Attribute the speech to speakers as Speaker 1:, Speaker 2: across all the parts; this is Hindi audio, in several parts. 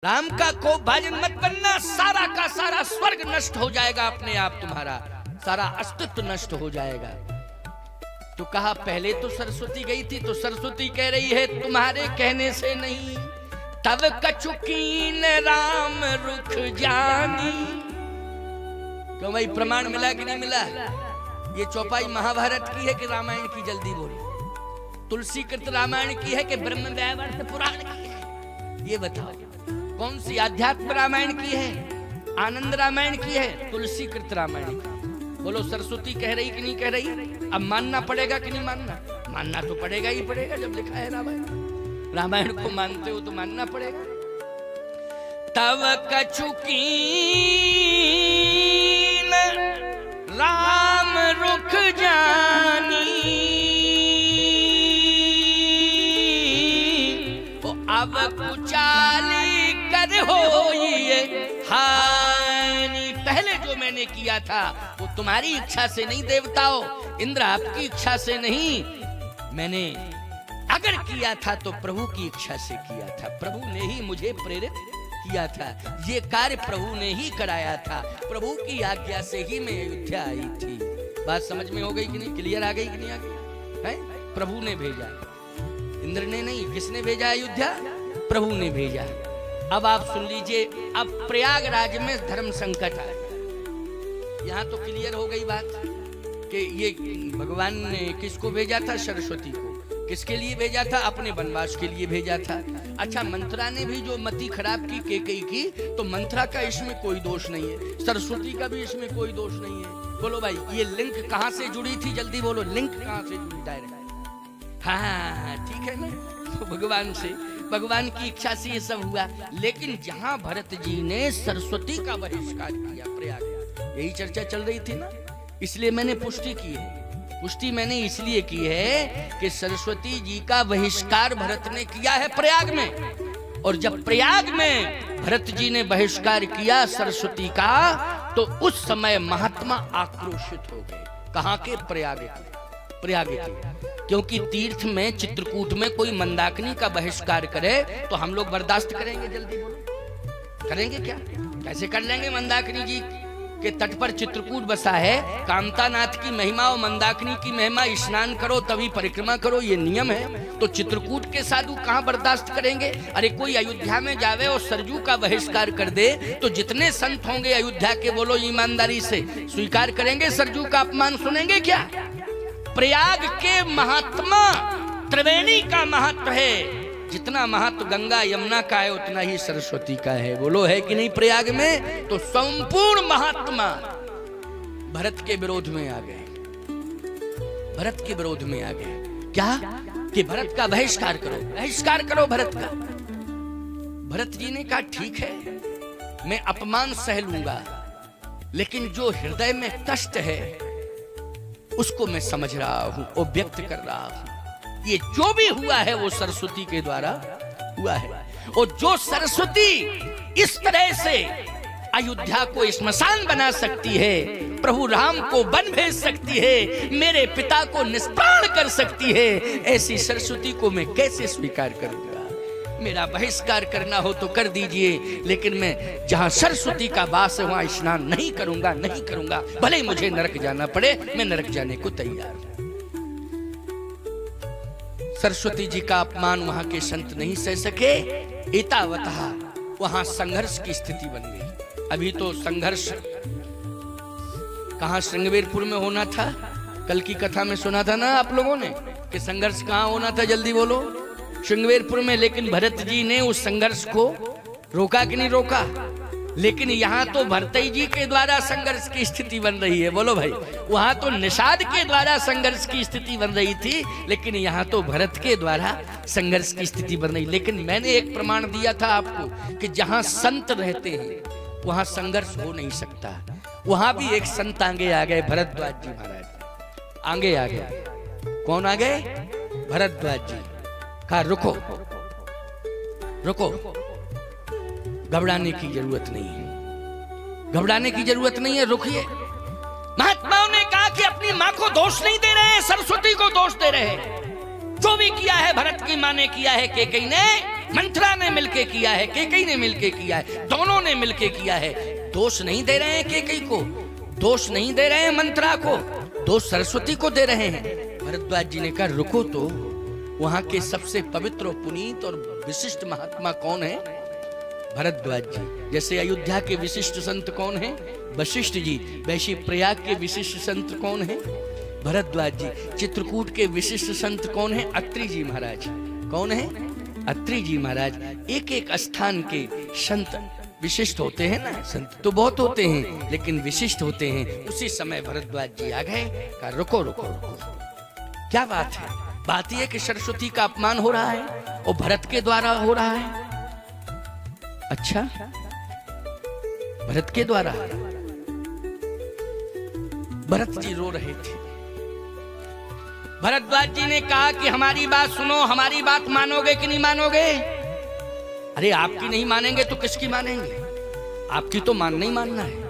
Speaker 1: राम का को भाजन मत बनना, सारा का सारा स्वर्ग नष्ट हो जाएगा, अपने आप तुम्हारा सारा अस्तित्व नष्ट हो जाएगा। तो कहा पहले तो सरस्वती गई थी, तो सरस्वती कह रही है तुम्हारे कहने से नहीं, तब कछुकीन राम रुख जानी। क्यों भाई, प्रमाण मिला कि नहीं मिला? ये चौपाई महाभारत की है कि रामायण की? जल्दी बोलो। तुलसी कृत रामायण की है कि ब्रह्म वैवर्त पुराण की है? ये बताओ कौन सी? आध्यात्म रामायण की है, आनंद रामायण की है, तुलसी कृत रामायण की? बोलो सरस्वती कह रही कि नहीं कह रही? अब मानना पड़ेगा कि नहीं मानना? मानना तो पड़ेगा ही पड़ेगा, जब लिखा है रामायण। रामायण को मानते हो तो मानना पड़ेगा। तब कछुकीन राम रुख जानी, तो अब कुचाली कर हो ये हानि। पहले जो मैंने किया था वो तुम्हारी इच्छा से नहीं देवताओं, इंद्र आपकी इच्छा से नहीं, मैंने अगर किया था तो प्रभु की इच्छा से किया था। प्रभु ने ही मुझे प्रेरित किया था, ये कार्य प्रभु ने ही कराया था, प्रभु की आज्ञा से ही मैं अयोध्या आई थी। बात समझ में हो गई कि नहीं? क्लियर आ गई कि नहीं आ गई? है प्रभु ने भेजा, इंद्र ने नहीं। किसने भेजा अयोध्या? प्रभु ने भेजा। अब आप सुन लीजिए, अब प्रयागराज में धर्म संकट आया। यहाँ तो क्लियर हो गई बात कि ये भगवान ने किसको भेजा था? सरस्वती को। किसके लिए भेजा था? अपने वनवास के लिए भेजा था। अच्छा, मंत्रा ने भी जो मति खराब की केकई की, तो मंत्रा का इसमें कोई दोष नहीं है, सरस्वती का भी इसमें कोई दोष नहीं है। बोलो भाई, ये लिंक कहाँ से जुड़ी थी? जल्दी बोलो, लिंक कहाँ से जुड़ी? डायरेक्ट। हाँ ठीक है ना, तो भगवान से, भगवान की इच्छा से ये सब हुआ। लेकिन जहां भरत जी ने सरस्वती का बहिष्कार किया, प्रयाग, यही चर्चा चल रही थी ना, इसलिए मैंने पुष्टि की है। पुष्टि मैंने इसलिए की है कि सरस्वती जी का बहिष्कार भरत ने किया है प्रयाग में, और जब प्रयाग में भरत जी ने बहिष्कार किया सरस्वती का, तो उस समय महात्मा आक्रोशित हो गए। कहाँ के? प्रयाग के। प्रयाग के, क्योंकि तीर्थ में, चित्रकूट में कोई मंदाकिनी का बहिष्कार करे तो हम लोग बर्दाश्त करेंगे? जल्दी बोलो, करेंगे क्या? कैसे कर लेंगे? मंदाकिनी जी के तट पर चित्रकूट बसा है, कामतानाथ की महिमा और मंदाकिनी की महिमा, स्नान करो तभी परिक्रमा करो, ये नियम है। तो चित्रकूट के साधु कहाँ बर्दाश्त करेंगे? अरे कोई अयोध्या में जावे और सरजू का बहिष्कार कर दे, तो जितने संत होंगे अयोध्या के, बोलो ईमानदारी से, स्वीकार करेंगे? सरजू का अपमान सुनेंगे क्या? प्रयाग के महात्मा, त्रिवेणी का महत्व है, जितना महत्व गंगा यमुना का है उतना ही सरस्वती का है। बोलो है कि नहीं? प्रयाग में तो संपूर्ण महात्मा भरत के विरोध में आ गए, भरत के विरोध में आ गए। क्या? कि भरत का बहिष्कार करो, बहिष्कार करो भरत का। भरत जी ने कहा ठीक है, मैं अपमान सह लूंगा, लेकिन जो हृदय में कष्ट है उसको मैं समझ रहा हूं और व्यक्त कर रहा हूं। ये जो भी हुआ है वो सरस्वती के द्वारा हुआ है, और जो सरस्वती इस तरह से अयोध्या को स्मशान बना सकती है, प्रभु राम को वन भेज सकती है, मेरे पिता को निष्प्राण कर सकती है, ऐसी सरस्वती को मैं कैसे स्वीकार करूंगा? मेरा बहिष्कार करना हो तो कर दीजिए, लेकिन मैं जहां सरस्वती का वास है वहां स्नान नहीं करूंगा, नहीं करूंगा, भले ही मुझे नरक जाना पड़े, मैं नरक जाने को तैयार हूं। सरस्वती जी का अपमान वहां के संत नहीं सह सके, एतावतः वहां संघर्ष की स्थिति बन गई। अभी तो संघर्ष कहां? श्रृंगवेरपुर में होना था। कल की कथा में सुना था ना आप लोगों ने कि संघर्ष कहां होना था? जल्दी बोलो, श्रृंगवेरपुर में। लेकिन भरत जी ने उस संघर्ष को रोका कि नहीं रोका? लेकिन यहाँ तो भरत जी के द्वारा संघर्ष की स्थिति बन रही है। बोलो भाई, वहां तो निषाद के द्वारा संघर्ष की स्थिति बन रही थी, लेकिन यहाँ तो भरत के द्वारा संघर्ष की स्थिति बन रही। लेकिन मैंने एक प्रमाण दिया था आपको कि जहाँ संत रहते हैं वहां संघर्ष हो नहीं सकता। वहां भी एक संत आगे आ गए, भरद्वाज जी महाराज आगे आ गए। कौन आ गए? भरद्वाज जी। कहा रुको, रुको, घबराने की जरूरत नहीं है, घबराने की जरूरत नहीं है, रुकिए। महात्माओं ने कहा कि अपनी मां को दोष नहीं दे रहे हैं, सरस्वती को दोष दे रहे हैं। जो भी किया है भरत की मां ने किया है, केकई ने, मंथरा ने मिलके किया है, कैकेयी ने मिलके किया है, दोनों ने मिलके किया है। दोष नहीं दे रहे हैं कैकेयी को, दोष नहीं दे रहे हैं मंथरा को, दोष सरस्वती को दे रहे हैं। भरद्वाज जी ने कहा रुको तो, वहां के सबसे पवित्र और पुनीत और विशिष्ट महात्मा कौन है? भरद्वाज जी। जैसे अयोध्या के विशिष्ट संत कौन है? वशिष्ठ जी। वैसे प्रयाग के विशिष्ट संत कौन है? भरद्वाज जी। चित्रकूट के विशिष्ट संत कौन है? अत्रि जी महाराज। कौन है? अत्रि जी महाराज। एक एक स्थान के संत विशिष्ट होते हैं ना, संत तो बहुत होते हैं लेकिन विशिष्ट होते हैं। उसी समय भरद्वाज जी आ गए, कहा रुको रुको रुको, क्या बात है? बात यह कि सरस्वती का अपमान हो रहा है और भरत के द्वारा हो रहा है। अच्छा, भरत के द्वारा? भरत जी रो रहे थे। भरद्वाज जी ने कहा कि हमारी बात सुनो, हमारी बात मानोगे कि नहीं मानोगे? अरे आपकी नहीं मानेंगे तो किसकी मानेंगे? आपकी तो मानना ही मानना है,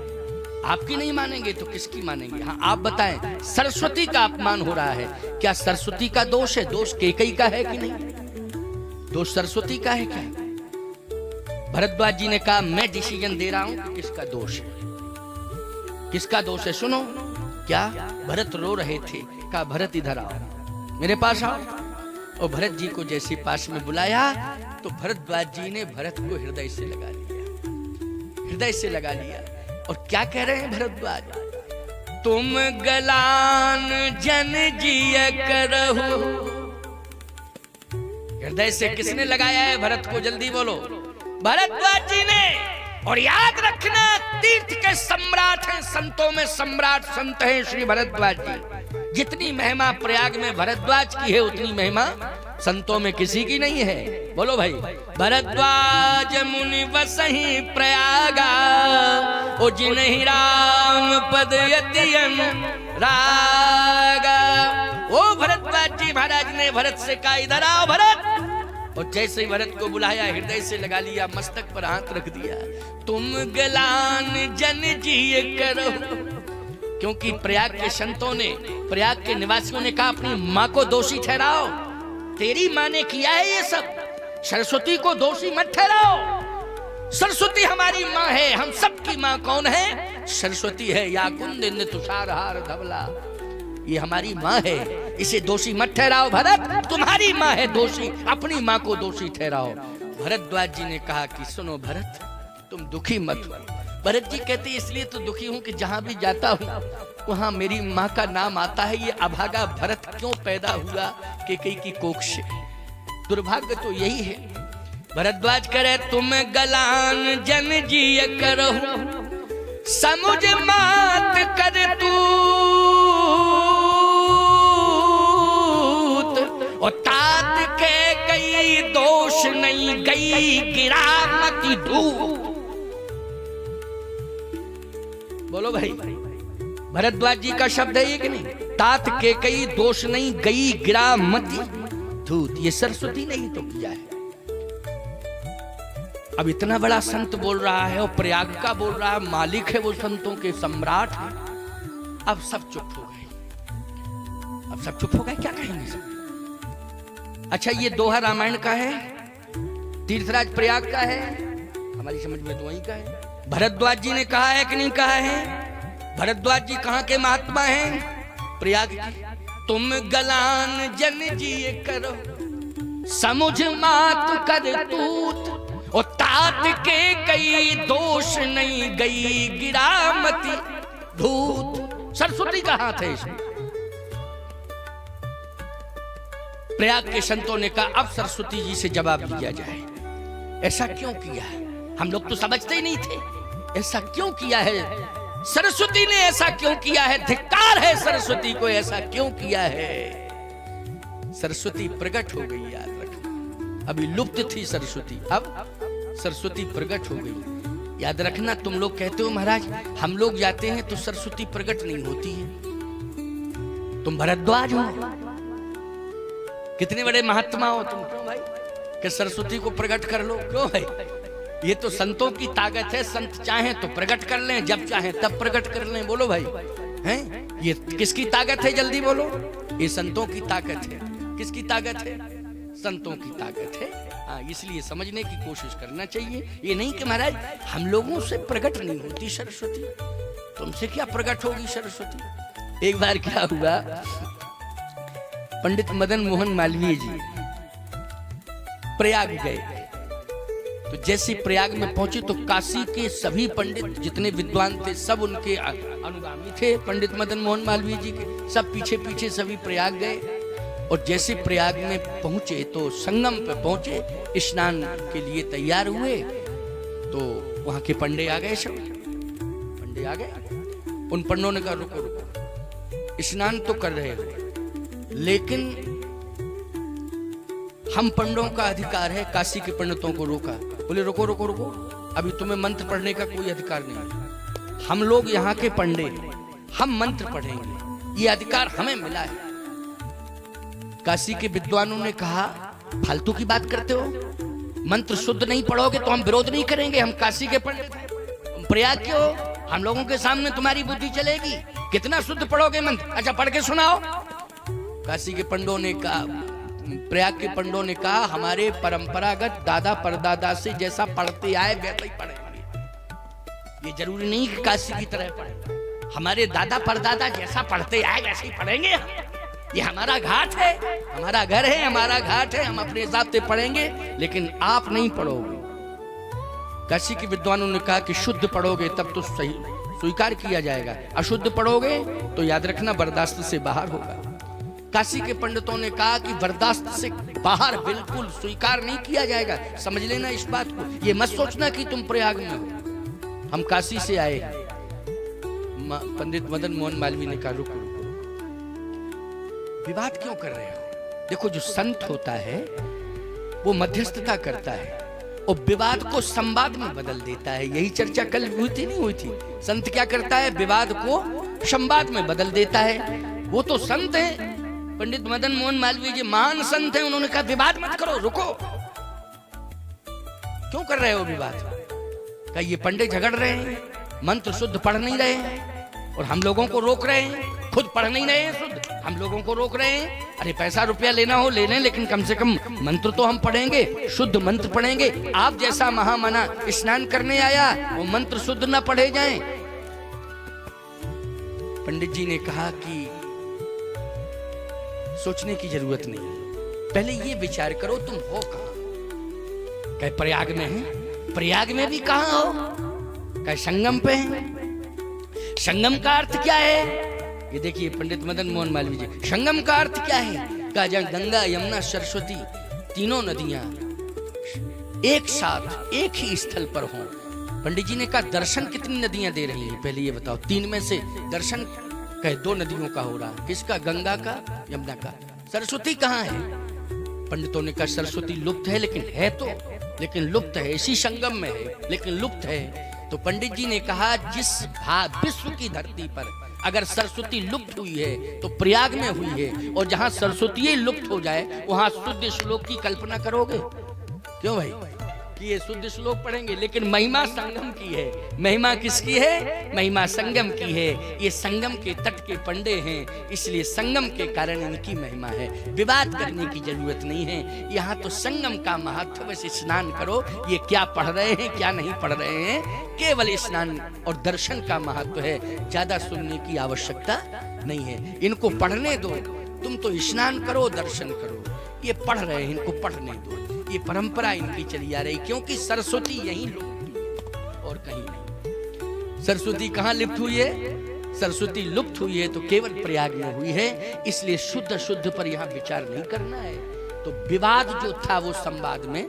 Speaker 1: आपकी नहीं मानेंगे तो किसकी मानेंगे? हाँ आप बताएं, सरस्वती का अपमान हो रहा है, क्या सरस्वती का दोष है? दोष कैकेयी का है कि नहीं? दोष सरस्वती का है क्या? भरद्वाज जी ने कहा मैं डिसीजन दे रहा हूं कि किसका दोष है, किसका दोष है। सुनो क्या? भरत रो रहे थे, कहा भरत इधर आओ, मेरे पास आओ। और भरत जी को जैसे पास में बुलाया तो भरद्वाज जी ने भरत को हृदय से लगा लिया, हृदय से लगा लिया। और क्या कह रहे हैं भरद्वाज? तुम गलान जन जिय करहु। हृदय से किसने लगाया है भरत को? जल्दी बोलो। भरद्वाज जी ने। और याद रखना, तीर्थ के सम्राट हैं, संतों में सम्राट संत हैं श्री भरद्वाज जी। जितनी महिमा प्रयाग में भरद्वाज की है उतनी महिमा संतों में किसी की नहीं है। बोलो भाई। भरद्वाज मुनि बसहि प्रयागा, ओ जिन्हि राम पद यति अनुरागा। ओ भरद्वाज जी महाराज ने भरत से कहा इधर आओ भरत। और जैसे ही भरत को बुलाया हृदय से लगा लिया, मस्तक पर हाथ रख दिया। तुम गलान जन जिय करो। क्योंकि प्रयाग के संतों ने, प्रयाग के निवासियों ने कहा अपनी माँ को दोषी ठहराओ, तेरी माँ ने किया है ये सब, सरस्वती को दोषी मत ठहराओ। सरस्वती हमारी माँ है, हम सबकी माँ कौन है? सरस्वती है। या कुंद तुषार हार धवला, ये हमारी माँ है, इसे दोषी मत ठहराओ। भरत तुम्हारी माँ है दोषी, अपनी माँ को दोषी ठहराओ। भरद्वाज जी ने कहा कि सुनो भरत, तुम दुखी मत हो। भरत जी कहते इसलिए तो दुखी हूं कि जहां भी जाता हूं वहां मेरी माँ का नाम आता है। ये अभागा भरत क्यों पैदा हुआ कैकेयी की कोख से? दुर्भाग्य तो यही है। भरद्वाज करे तुम गलान जन जिय करो, समुझ मात कर तू, और तात के कई दोष नहीं गई गिरामती धूप। बोलो भाई। भरद्वाज जी का शब्द है ये कि नहीं? तात के कई दोष नहीं गई गिरामती धूत। ये सरस्वती ने ही तो किया है। अब इतना बड़ा संत बोल रहा है और प्रयाग का बोल रहा है, मालिक है वो, संतों के सम्राट है। अब सब चुप हो गए, अब सब चुप हो गए, क्या कहेंगे सब? अच्छा ये दोहा रामायण का है, तीर्थराज प्रयाग का है, हमारी समझ में तो वही का है। भरद्वाज जी ने कहा है कि नहीं कहा है? भरद्वाज जी कहाँ के महात्मा हैं? प्रयाग की। तुम गलान जन जिय करो, समुझ मात कर तूत, और तात के कई दोष नहीं गई गिरामती धूत। सरस्वती का हाथ है इसमें। प्रयाग के संतों ने कहा अब सरस्वती जी से जवाब दिया जाए, ऐसा क्यों किया? हम लोग तो समझते ही नहीं थे, ऐसा क्यों किया है? सरस्वती ने ऐसा क्यों किया है? धिक्कार है सरस्वती को, ऐसा क्यों किया है? सरस्वती प्रकट हो गई, याद रखना। अभी लुप्त थी सरस्वती, अब सरस्वती प्रकट हो गई। याद रखना, तुम लोग कहते हो महाराज हम लोग जाते हैं तो सरस्वती प्रकट नहीं होती है। तुम भरद्वाज हो, कितने बड़े महात्मा हो तुम, क्यों भाई कि सरस्वती को प्रकट कर लो? क्यों भाई? ये तो संतों की ताकत है, संत चाहें तो प्रकट कर लें, जब चाहें तब प्रकट कर लें। बोलो भाई, हैं? ये किसकी ताकत है? जल्दी बोलो। ये संतों की ताकत है। किसकी ताकत है? संतों की ताकत है। हाँ, इसलिए समझने की कोशिश करना चाहिए। ये नहीं कि महाराज हम लोगों से प्रकट नहीं होती सरस्वती, तुमसे क्या प्रकट होगी सरस्वती। एक बार क्या हुआ, पंडित मदन मोहन मालवीय जी प्रयाग गए। तो जैसे प्रयाग में पहुंचे तो काशी के सभी पंडित जितने विद्वान थे सब उनके अनुगामी थे, पंडित मदन मोहन मालवीय जी के। सब पीछे पीछे सभी प्रयाग गए। और जैसे प्रयाग में पहुंचे तो संगम पे पहुंचे, स्नान के लिए तैयार हुए तो वहां के पंडे आ गए। सब पंडे आ गए। उन पंडों ने कहा रुको रुको, स्नान तो कर रहे हो लेकिन हम पंडों का अधिकार है। काशी के पंडितों को रोका, बोले रुको रुको रुको, अभी तुम्हें मंत्र पढ़ने का कोई अधिकार नहीं। हम लोग यहाँ के पंडे, हम मंत्र पढ़ेंगे, ये अधिकार हमें मिला है। काशी के विद्वानों ने कहा फालतू की बात करते हो, मंत्र शुद्ध नहीं पढ़ोगे तो हम विरोध नहीं करेंगे, हम काशी के पंडित हैं। तुम प्रयाग के हो, हम लोगों के सामने तुम्हारी बुद्धि चलेगी, कितना शुद्ध पढ़ोगे मंत्र, अच्छा पढ़ के सुनाओ। काशी के पंडों ने कहा, प्रयाग के पंडों ने कहा हमारे परंपरागत दादा परदादा से जैसा पढ़ते आए वैसा ही पढ़ेंगे। ये जरूरी नहीं कि काशी की तरह पढ़े, हमारे दादा परदादा जैसा पढ़ते आए वैसे ही पढ़ेंगे। ये हमारा घाट है, हमारा घर है, हमारा घाट है, हम अपने हिसाब से पढ़ेंगे, लेकिन आप नहीं पढ़ोगे। काशी के विद्वानों ने कहा कि शुद्ध पढ़ोगे तब तो सही स्वीकार किया जाएगा, अशुद्ध पढ़ोगे तो याद रखना बर्दाश्त से बाहर होगा। काशी के पंडितों ने कहा कि बर्दाश्त से बाहर बिल्कुल स्वीकार नहीं किया जाएगा, समझ लेना इस बात को, ये मत सोचना कि तुम प्रयाग में हो, हम काशी से आए। पंडित मदन मोहन मालवीय ने कहा रुको रुको, विवाद क्यों कर रहे हो। देखो जो संत होता है वो मध्यस्थता करता है और विवाद को संवाद में बदल देता है। यही चर्चा कल हुई थी, नहीं हुई थी। संत क्या करता है, विवाद को संवाद में बदल देता है। वो तो संत है, पंडित मदन मोहन मालवीय जी महान संत हैं, उन्होंने कहा विवाद मत करो, रुको, क्यों कर रहे हो विवाद। कहा ये पंडित झगड़ रहे हैं, मंत्र शुद्ध पढ़ नहीं रहे हैं और हम लोगों को रोक रहे हैं, खुद पढ़ नहीं रहे हैं शुद्ध, हम लोगों को रोक रहे हैं। अरे पैसा रुपया लेना हो ले लें, लेकिन कम से कम मंत्र तो हम पढ़ेंगे, शुद्ध मंत्र पढ़ेंगे। आप जैसा महामना स्नान करने आया वो मंत्र शुद्ध ना पढ़े जाएं। पंडित जी ने कहा कि सोचने की जरूरत नहीं, पहले ये विचार करो तुम हो कहां। कहे प्रयाग में है, प्रयाग में भी कहां हो, कहे संगम पे है। संगम का अर्थ क्या है, ये देखिए पंडित मदन मोहन मालवीय जी, संगम का अर्थ क्या है। कहा जहाँ गंगा यमुना सरस्वती तीनों नदियां एक साथ एक ही स्थल पर हों। पंडित जी ने कहा दर्शन कितनी नदियां दे रही हैं, पहले ये बताओ। 3 में से दर्शन कहे 2 नदियों का हो रहा, किसका, गंगा का, यमुना का। सरस्वती कहाँ है। पंडितों ने कहा सरस्वती लुप्त है, लेकिन लुप्त है, इसी संगम में है, लेकिन लुप्त है। तो पंडित जी ने कहा जिस विश्व की धरती पर अगर सरस्वती लुप्त हुई है तो प्रयाग में हुई है, और जहां सरस्वती लुप्त हो जाए वहां शुद्ध श्लोक की कल्पना करोगे। क्यों भाई कि ये शुद्ध श्लोक पढ़ेंगे, लेकिन महिमा संगम की है। महिमा किसकी है, महिमा संगम की है। ये संगम के तट के पंडे हैं, इसलिए संगम के कारण इनकी महिमा है। विवाद करने की जरूरत नहीं है। यहाँ तो संगम का महत्व से स्नान करो, ये क्या पढ़ रहे हैं क्या नहीं पढ़ रहे हैं, केवल स्नान और दर्शन का महत्व है, ज्यादा सुनने की आवश्यकता नहीं है। इनको पढ़ने दो, तुम तो स्नान करो दर्शन करो, ये पढ़ रहे हैं इनको पढ़ने दो। ये परंपरा इनकी चली आ रही, क्योंकि सरस्वती यहीं लुप्त हुई और कहीं नहीं। सरस्वती कहाँ लुप्त हुई है, सरस्वती लुप्त हुई है तो केवल प्रयाग में हुई है, इसलिए शुद्ध पर यहाँ विचार नहीं करना है। तो विवाद जो था वो संवाद में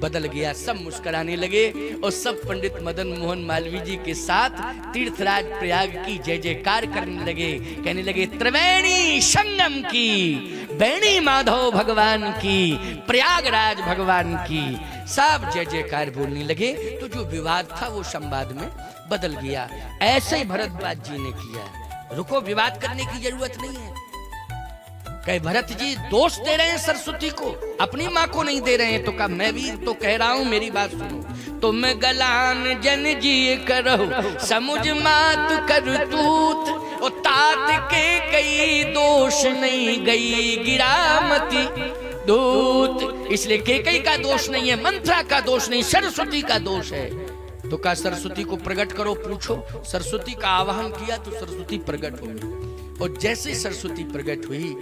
Speaker 1: बदल गया। सब मुस्कुराने लगे और सब पंडित मदन मोहन मालवीय जी के साथ तीर्थराज प्रयाग की जय जयकार करने लगे, कहने लगे त्रिवेणी संगम की, बेणी माधव भगवान की, प्रयागराज भगवान की। सब जय जयकार बोलने लगे। तो जो विवाद था वो संवाद में बदल गया। ऐसे ही भरद्वाज जी ने किया। रुको, विवाद करने की जरूरत नहीं है। कहे भरत जी दोष दे रहे हैं सरस्वती को, अपनी माँ को नहीं दे रहे हैं। तो कहा मैं भी तो कह रहा हूं, मेरी बात सुनो। तुम गलान जन जी करो समुझ मात कर तूत, और तात के कई दोष नहीं गई गिरामती, दूत। इसलिए केकई का दोष नहीं है, मंत्रा का दोष नहीं, सरस्वती का दोष है। तो कहा सरस्वती को प्रकट करो, पूछो। सरस्वती का आवाहन किया तो सरस्वती प्रकट हुई। और जैसे सरस्वती प्रकट हुई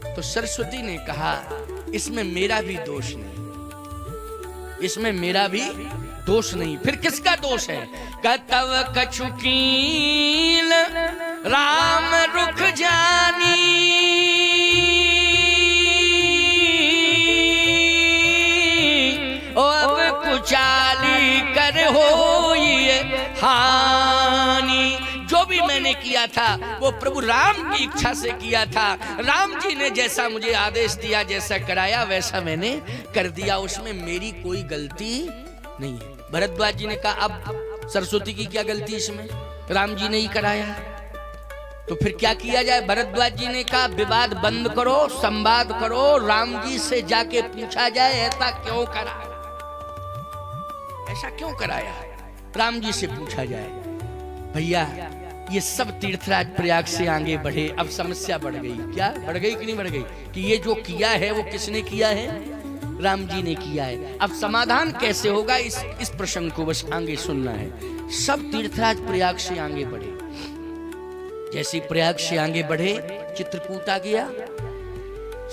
Speaker 1: तो सरस्वती ने कहा इसमें मेरा भी दोष नहीं, इसमें मेरा भी दोष नहीं। फिर किसका दोष है? कतव कछुकील राम रुख जानी, ओ अब कुचाली कर हो ये हानि। जो भी मैंने किया था वो प्रभु राम की इच्छा से किया था। राम जी ने जैसा मुझे आदेश दिया, जैसा कराया वैसा मैंने कर दिया, उसमें मेरी कोई गलती नहीं है। भरद्वाज जी ने कहा अब सरस्वती की क्या गलती इसमें, राम जी ने ही कराया, तो फिर क्या किया जाए? भरद्वाज जी ने कहा विवाद बंद करो, संवाद करो, राम जी से जाके पूछा जाए ऐसा क्यों करा, ऐसा क्यों कराया, राम जी से पूछा जाए। भैया ये सब तीर्थराज प्रयाग से आगे बढ़े, अब समस्या बढ़ गई। क्या बढ़ गई कि नहीं बढ़ गई? कि ये जो किया है वो किसने किया है? राम जी ने किया है। अब समाधान कैसे होगा, इस प्रसंग को बस आगे सुनना है। सब तीर्थराज प्रयाग से आगे बढ़े। जैसे प्रयाग से आगे बढ़े चित्रकूट आ गया,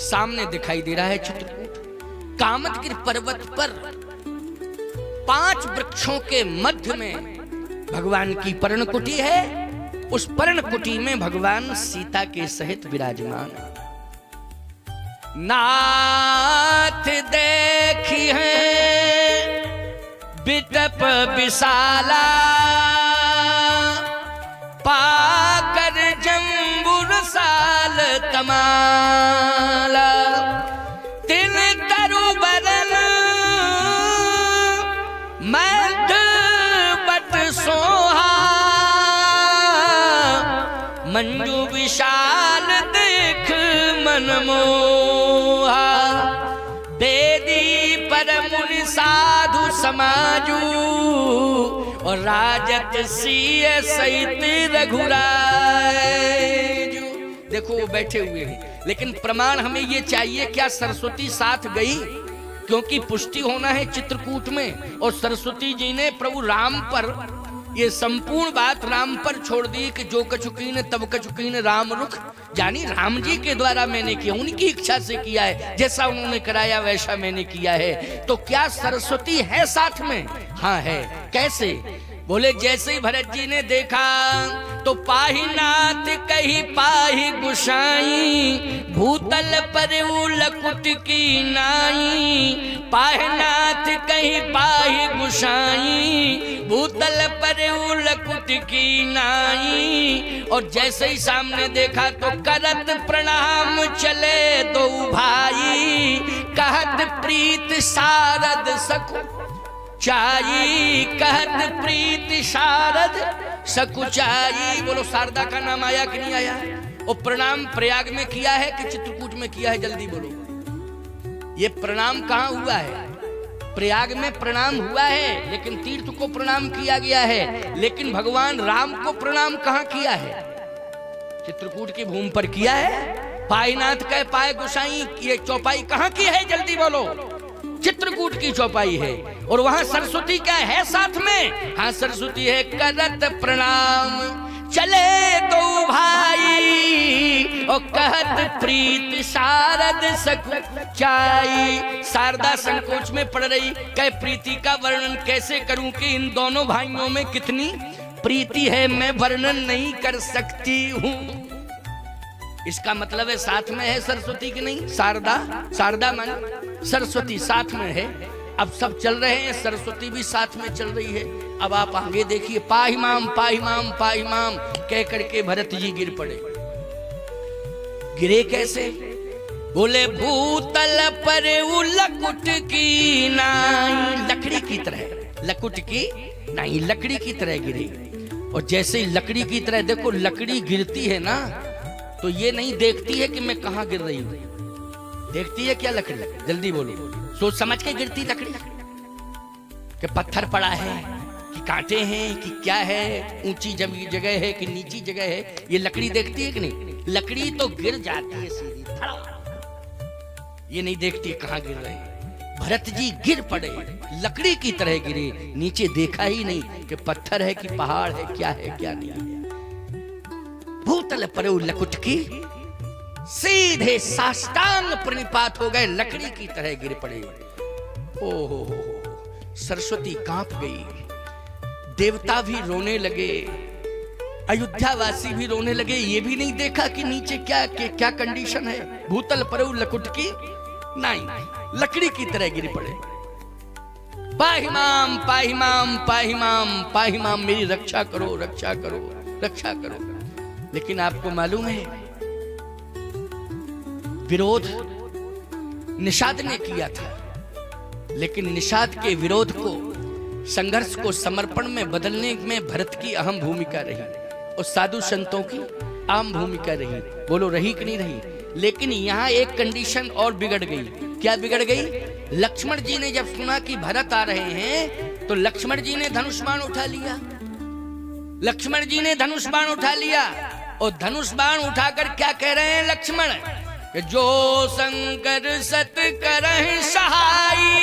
Speaker 1: सामने दिखाई दे रहा है चित्रकूट। कामदगिरि पर्वत पर 5 वृक्षों के मध्य में भगवान की पर्णकुटी है। उस पर्णकुटी में भगवान सीता के सहित विराजमान। नाथ देखी है बिटप विशाला, पाकर जंबुर साल तमाला, तिल तरु बरन मध्य बट सोहा, मंजू विशाल देख मन मोहा, बेदी पर मुनि साधु समाजू, और राजत सिय सहित रघुराय। देखो वो बैठे हुए हैं, लेकिन प्रमाण हमें ये चाहिए क्या सरस्वती साथ गई? क्योंकि पुष्टि होना है चित्रकूट में, और सरस्वती जी ने प्रभु राम पर ये संपूर्ण बात राम पर छोड़ दी कि जो कछुकीन तब कछुकीन राम रुख, यानी राम जी के द्वारा मैंने किया, उनकी इच्छा से किया है, जैसा उन्होंने कराया वैसा मैंने किया है। तो क्या सरस्वती है साथ में? हाँ है। कैसे? बोले जैसे ही भरत जी ने देखा तो पाही नाथ कही पाही गुसाई, भूतल पर लकुट की नाई, पाही नाथ कही पाही गुसाई, भूतल पर लकुट की नाई। और जैसे ही सामने देखा तो करत प्रणाम चले दो भाई, कहत प्रीत शारद सखु चाई, कहत प्रीति शारद सकुचाई। बोलो शारदा का नाम आया कि नहीं आया? और प्रणाम प्रयाग में किया है कि चित्रकूट में किया है? जल्दी बोलो। ये प्रणाम कहाँ हुआ है? प्रयाग में प्रणाम हुआ है, लेकिन तीर्थ को प्रणाम किया गया है। लेकिन भगवान राम को प्रणाम कहाँ किया है? चित्रकूट की भूमि पर किया है। पाईनाथ का पाए गुसाई, ये चौपाई कहाँ की है? जल्दी बोलो। चित्रकूट की चौपाई है। और वहां सरस्वती क्या है साथ में? हाँ सरस्वती है। करत प्रणाम चले दो भाई, और कहत प्रीत शारद सकुचाई। शारदा संकोच में पड़ रही, कह प्रीति का वर्णन कैसे करूं कि इन दोनों भाइयों में कितनी प्रीति है, मैं वर्णन नहीं कर सकती हूं। इसका मतलब है साथ में है सरस्वती की नहीं? शारदा, शारदा मान सरस्वती साथ में है। अब सब चल रहे हैं, सरस्वती भी साथ में चल रही है। अब आप आगे देखिए, पाहि माम पाहि माम पाहि माम कह करके भरत जी गिर पड़े। गिरे कैसे? बोले भूतल पर लकुट की नाई, लकड़ी की तरह, लकुट की नाई, लकड़ी की तरह गिरे। और जैसे ही लकड़ी की तरह, देखो लकड़ी गिरती है ना तो ये नहीं देखती है कि मैं कहां गिर रही हूं, देखती है क्या लकड़ी? जल्दी बोलो। सोच समझ के गिरती लकड़ी कि पत्थर पड़ा है कि कांटे हैं कि क्या है, ऊंची जगह है कि नीची जगह है, ये लकड़ी देखती है कि नहीं? लकड़ी तो गिर जाती है सीधी। ये नहीं देखती कहां गिर रहे हैं। भरत जी गिर पड़े, लकड़ी की तरह गिरे, नीचे देखा ही नहीं कि पत्थर है कि पहाड़ है, क्या है क्या नहीं है। भूतल पर लकुटकी, सीधे साष्टांग प्रणिपात हो गए, लकड़ी की तरह गिर पड़े। ओहो, सरस्वती कांप गई, देवता भी रोने लगे, अयोध्यावासी भी रोने लगे। ये भी नहीं देखा कि नीचे क्या कंडीशन है। भूतल पर लकुटकी, नहीं, लकड़ी की तरह गिर पड़े। पाहिमाम पाहिमाम पाहिमाम पाहिमाम, मेरी रक्षा करो रक्षा करो रक्षा करो। लेकिन आपको मालूम है विरोध निषाद ने किया था, लेकिन निषाद के विरोध को, संघर्ष को समर्पण में बदलने में भरत की अहम भूमिका रही और साधु संतों की आम भूमिका रही। बोलो रही कि नहीं रही? लेकिन यहाँ एक कंडीशन और बिगड़ गई। क्या बिगड़ गई? लक्ष्मण जी ने जब सुना कि भरत आ रहे हैं तो लक्ष्मण जी ने धनुष बाण उठा लिया। लक्ष्मण जी ने धनुष बाण उठा लिया और धनुष बाण उठाकर क्या कह रहे हैं लक्ष्मण? जो शंकर सत करहि सहाई,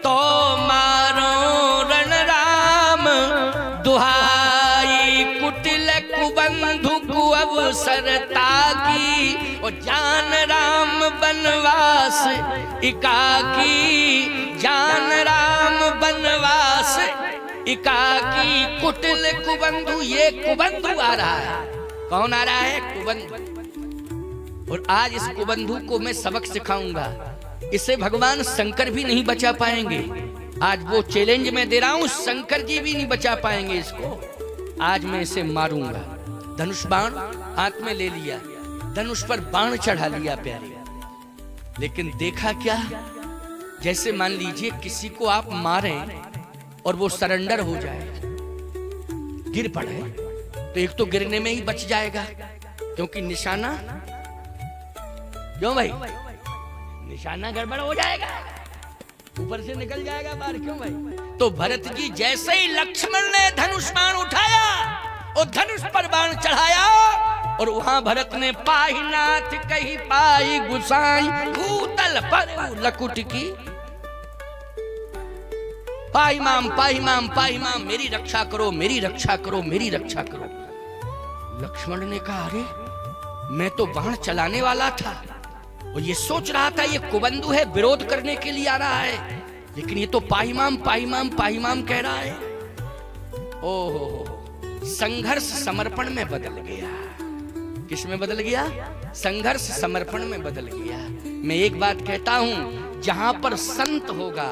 Speaker 1: तो मारो रण राम दुहाई। कुटिल कुबंधु कु अवसर ताकी, और जान राम बनवास एकाकी। जान राम बनवास एकाकी। कुटिल कुबंधु, ये कुबंधु आ रहा है। कौन आ रहा है? कुबंधु। और आज इस कुबंधु को मैं सबक सिखाऊंगा। इसे भगवान शंकर भी नहीं बचा पाएंगे। आज वो चैलेंज मैं दे रहा हूं, शंकर जी भी नहीं बचा पाएंगे इसको। आज मैं इसे मारूंगा। धनुष बाण हाथ में ले लिया, धनुष पर बाण चढ़ा लिया प्यारे। लेकिन देखा क्या? जैसे मान लीजिए किसी को आप मारें और वो सरेंडर हो जाए, गिर पड़े, तो एक तो गिरने में ही बच जाएगा, क्योंकि निशाना, क्यों भाई, निशाना गड़बड़ हो जाएगा, ऊपर से निकल जाएगा बाहर, क्यों भाई? तो भरत जी जैसे ही लक्ष्मण ने धनुष बाण उठाया और धनुष पर बाण चढ़ाया, और वहां भरत ने पाहिनाथ कही पाई गुसाई। भूतल पर लकुटकी, पाहिमाम पाहिमाम पाहिमाम, मेरी रक्षा करो मेरी रक्षा करो मेरी रक्षा करो। लक्ष्मण ने कहा अरे मैं तो बाण चलाने वाला था और ये सोच रहा था ये कुबंधु है, विरोध करने के लिए आ रहा है, लेकिन ये तो पाहिमाम पाहिमाम पाहिमाम कह रहा है। ओहो, संघर्ष समर्पण में बदल गया। किस में बदल गया? संघर्ष समर्पण में बदल गया। मैं एक बात कहता हूं, जहां पर संत होगा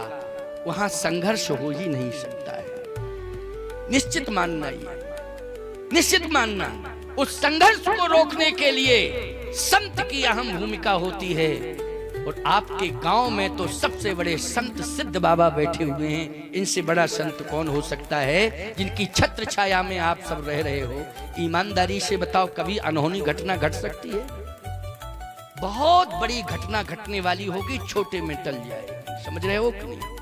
Speaker 1: वहां संघर्ष हो ही नहीं सकता है। निश्चित मानना, ये निश्चित मानना। उस संघर्ष को रोकने के लिए संत की अहम भूमिका होती है। और आपके गांव में तो सबसे बड़े संत सिद्ध बाबा बैठे हुए हैं। इनसे बड़ा संत कौन हो सकता है, जिनकी छत्र छाया में आप सब रह रहे हो। ईमानदारी से बताओ, कभी अनहोनी घटना घट सकती है? बहुत बड़ी घटना घटने वाली होगी, छोटे में टल जाएगी। समझ रहे हो कि नहीं?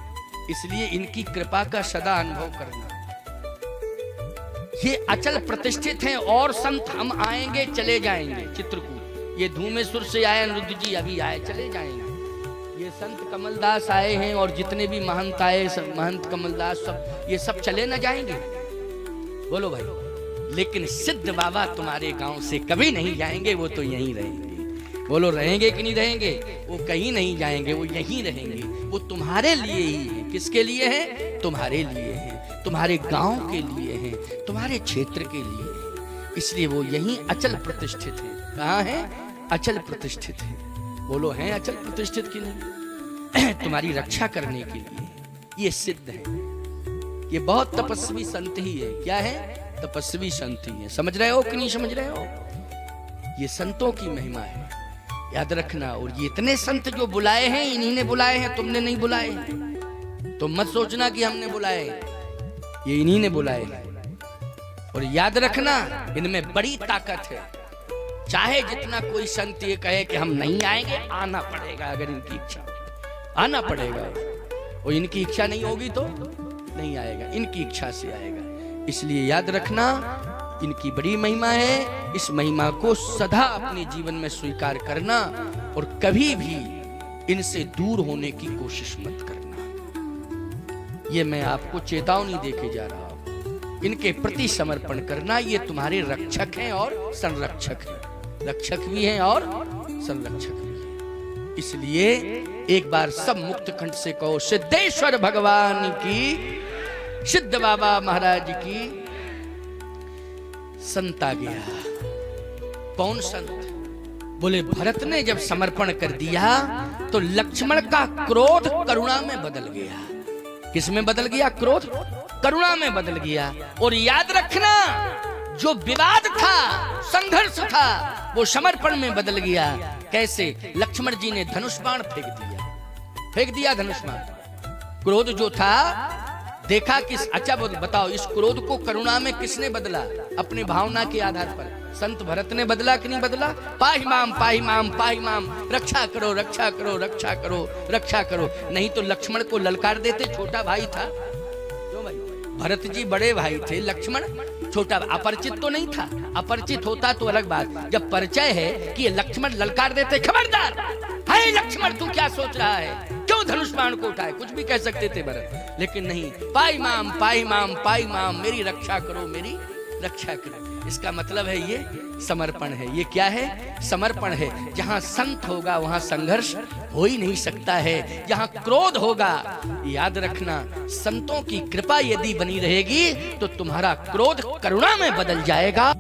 Speaker 1: इसलिए इनकी कृपा का सदा अनुभव करना। ये अचल प्रतिष्ठित हैं और संत हम आएंगे चले जाएंगे। चित्रकूट ये धूमेश्वर से आए, अनिरुद्ध जी अभी आए, चले जाएंगे। ये संत कमलदास आए हैं और जितने भी महंत आए, महंत कमलदास, सब ये सब चले ना जाएंगे? बोलो भाई। लेकिन सिद्ध बाबा तुम्हारे गांव से कभी नहीं जाएंगे, वो तो यहीं रहेंगे। बोलो रहेंगे कि नहीं रहेंगे? वो कहीं नहीं जाएंगे, वो यहीं रहेंगे। वो तुम्हारे लिए ही है। किसके लिए है? तुम्हारे लिए है, तुम्हारे गांव के लिए है, तुम्हारे क्षेत्र के लिए है। इसलिए वो यहीं अचल प्रतिष्ठित है। कहाँ है? अचल प्रतिष्ठित है। बोलो हैं अचल प्रतिष्ठित की नहीं? तुम्हारी रक्षा करने के लिए ये सिद्ध है। ये बहुत तपस्वी संत ही है। क्या है? तपस्वी संत ही है। समझ रहे हो कि नहीं समझ रहे हो? ये संतों की महिमा है, याद रखना। और ये इतने संत जो बुलाए हैं, इन्हीं ने बुलाए हैं, तुमने नहीं बुलाए। तो मत सोचना कि हमने बुलाए, ये इन्हीं ने बुलाए हैं। और याद रखना, इनमें बड़ी ताकत है। चाहे जितना कोई संत ये कहे कि हम नहीं आएंगे, आना पड़ेगा। अगर इनकी इच्छा, आना पड़ेगा। और इनकी इच्छा नहीं होगी तो नहीं आएगा, इनकी इच्छा से आएगा। इसलिए याद रखना, इनकी बड़ी महिमा है। इस महिमा को सदा अपने जीवन में स्वीकार करना और कभी भी इनसे दूर होने की कोशिश मत करना। ये मैं आपको चेतावनी देके जा रहा हूं। इनके प्रति समर्पण करना, ये तुम्हारे रक्षक हैं और संरक्षक हैं। रक्षक भी हैं और संरक्षक भी हैं। इसलिए एक बार सब मुक्त कंठ से कहो, सिद्धेश्वर भगवान की, सिद्ध बाबा महाराज की। संत आ गया। कौन संत? बोले भरत ने जब समर्पण कर दिया तो लक्ष्मण का क्रोध करुणा में बदल गया। किस में बदल गया? क्रोध करुणा में बदल गया। और याद रखना, जो विवाद था, संघर्ष था, वो समर्पण में बदल गया। कैसे? लक्ष्मण जी ने धनुष बाण फेंक दिया धनुष बाण। क्रोध जो था देखा किस, अच्छा बताओ, इस क्रोध को करुणा में किसने बदला? अपने भावना के आधार पर संत भरत ने बदला कि नहीं बदला? पाहि माम पाहि माम पाहि माम, रक्षा करो रक्षा करो रक्षा करो रक्षा करो। नहीं तो लक्ष्मण को ललकार देते, छोटा भाई था। क्यों भाई? भरत जी बड़े भाई थे, लक्ष्मण छोटा, अपरिचित तो नहीं था। अपरिचित होता तो अलग बात, जब परिचय है कि लक्ष्मण ललकार देते, खबरदार, हाय लक्ष्मण तू क्या सोच रहा है, क्यों धनुष बाण को उठाए? कुछ भी कह सकते थे भरत, लेकिन नहीं, पाई माम पाई माम पाई माम, मेरी रक्षा करो मेरी रक्षा करो। इसका मतलब है ये समर्पण है। ये क्या है? समर्पण है। जहां संत होगा वहां संघर्ष हो ही नहीं सकता है। जहां क्रोध होगा, याद रखना, संतों की कृपा यदि बनी रहेगी तो तुम्हारा क्रोध करुणा में बदल जाएगा।